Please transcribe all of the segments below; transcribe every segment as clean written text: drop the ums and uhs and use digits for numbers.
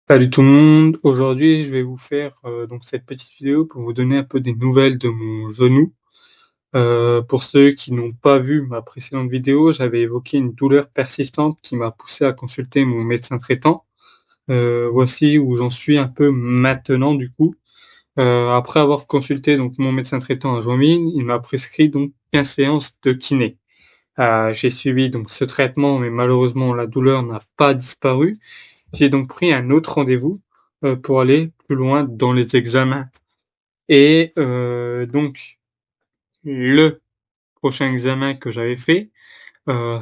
Salut tout le monde, aujourd'hui je vais vous faire donc cette petite vidéo pour vous donner un peu des nouvelles de mon genou. Pour ceux qui n'ont pas vu ma précédente vidéo, j'avais évoqué une douleur persistante qui m'a poussé à consulter mon médecin traitant. Voici où j'en suis un peu maintenant du coup. Après avoir consulté donc mon médecin traitant à Joinville, il m'a prescrit donc 15 séances de kiné. J'ai suivi donc ce traitement, mais malheureusement la douleur n'a pas disparu. J'ai donc pris un autre rendez-vous pour aller plus loin dans les examens. Et donc le prochain examen que j'avais fait,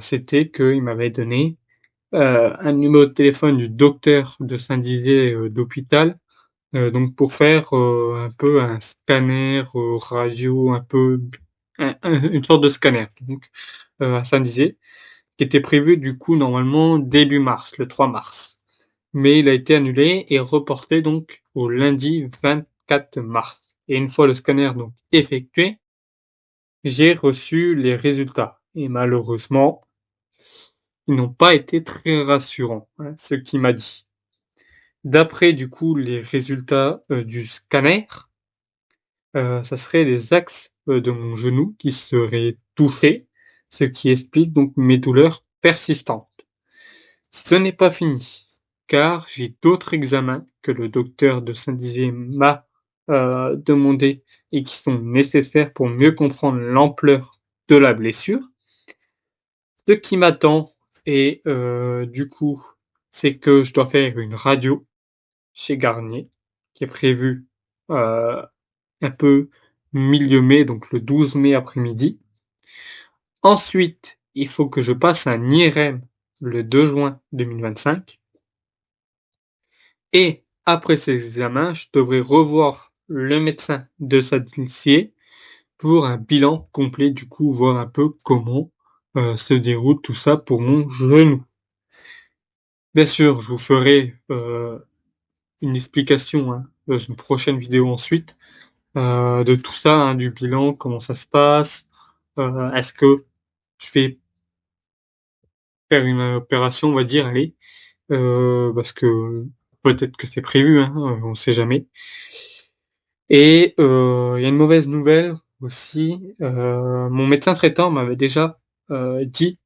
c'était qu'il m'avait donné un numéro de téléphone du docteur de Saint-Dizier d'hôpital, donc pour faire un peu un scanner radio, un peu une sorte de scanner donc à Saint-Dizier, qui était prévu du coup normalement début mars, le 3 mars. Mais il a été annulé et reporté donc au lundi 24 mars. Et une fois le scanner donc effectué, j'ai reçu les résultats. Et malheureusement, ils n'ont pas été très rassurants, hein, ce qu'il m'a dit. D'après du coup les résultats du scanner, ça serait les axes de mon genou qui seraient touchés, ce qui explique donc mes douleurs persistantes. Ce n'est pas fini, car j'ai d'autres examens que le docteur de Saint-Dizier m'a demandé et qui sont nécessaires pour mieux comprendre l'ampleur de la blessure. Ce qui m'attend et du coup, c'est que je dois faire une radio chez Garnier, qui est prévue un peu milieu mai, donc le 12 mai après-midi. Ensuite, il faut que je passe un IRM le 2 juin 2025. Et après ces examens, je devrais revoir le médecin de Saint-Dizier pour un bilan complet, du coup, voir un peu comment se déroule tout ça pour mon genou. Bien sûr, je vous ferai une explication dans une prochaine vidéo ensuite de tout ça, du bilan, comment ça se passe, est-ce que je vais faire une opération, on va dire, allez, parce que peut-être que c'est prévu, on sait jamais. Et il y a une mauvaise nouvelle aussi. Mon médecin traitant m'avait déjà dit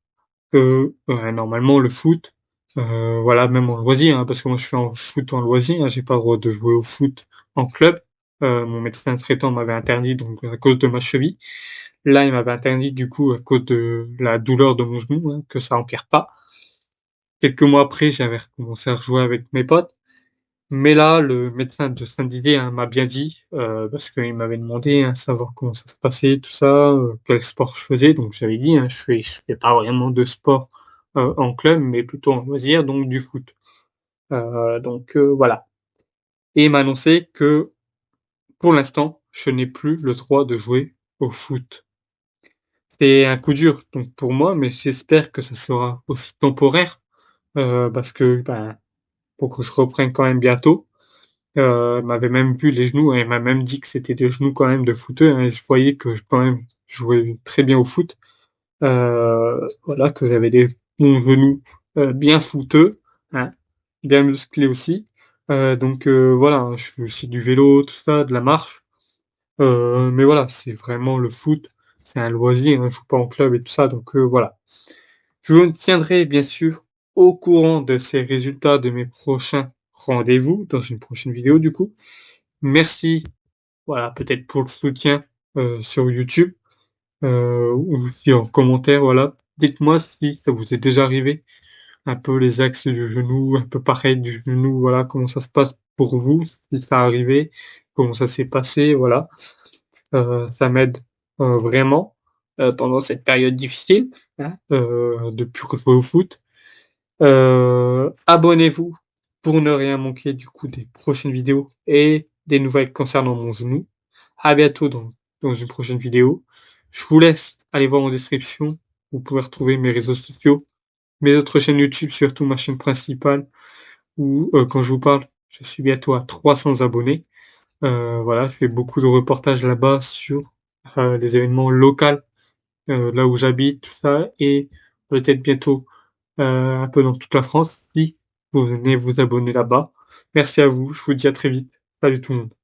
que normalement le foot, voilà, même en loisir, parce que moi je fais en foot en loisir, j'ai pas le droit de jouer au foot en club. Mon médecin traitant m'avait interdit donc à cause de ma cheville. Là, il m'avait interdit du coup à cause de la douleur de mon genou, que ça empire pas. Quelques mois après, j'avais recommencé à rejouer avec mes potes. Mais là, le médecin de Saint-Didier m'a bien dit, parce qu'il m'avait demandé savoir comment ça se passait, tout ça, quel sport je faisais. Donc j'avais dit, je fais pas vraiment de sport en club, mais plutôt en loisir, donc du foot. Voilà. Et il m'a annoncé que pour l'instant, je n'ai plus le droit de jouer au foot. C'est un coup dur donc pour moi, mais j'espère que ça sera aussi temporaire, parce que pour que je reprenne quand même bientôt. M'avait même vu les genoux et m'a même dit que c'était des genoux quand même de footeux, et je voyais que quand même je jouais très bien au foot. Voilà, que j'avais des bons genoux bien footeux, hein, bien musclés aussi. Voilà, je fais aussi du vélo, tout ça, de la marche. Mais voilà, c'est vraiment le foot, c'est un loisir, je joue pas en club et tout ça, voilà. Je vous tiendrai bien sûr au courant de ces résultats de mes prochains rendez-vous dans une prochaine vidéo du coup. Merci, voilà, peut-être pour le soutien sur YouTube ou aussi en commentaire, voilà. Dites-moi si ça vous est déjà arrivé, un peu les axes du genou, un peu pareil du genou, voilà, comment ça se passe pour vous, si ça arrivé, comment ça s'est passé, voilà. Ça m'aide vraiment pendant cette période difficile de plus jouer au foot. Abonnez-vous pour ne rien manquer du coup des prochaines vidéos et des nouvelles concernant mon genou. À bientôt dans une prochaine vidéo. Je vous laisse aller voir en description. Vous pouvez retrouver mes réseaux sociaux, mes autres chaînes YouTube, surtout ma chaîne principale où quand je vous parle, je suis bientôt à 300 abonnés. Voilà, je fais beaucoup de reportages là-bas sur des événements locaux, là où j'habite, tout ça, et peut-être bientôt un peu dans toute la France si vous venez vous abonner là-bas. Merci à vous, je vous dis à très vite. Salut tout le monde.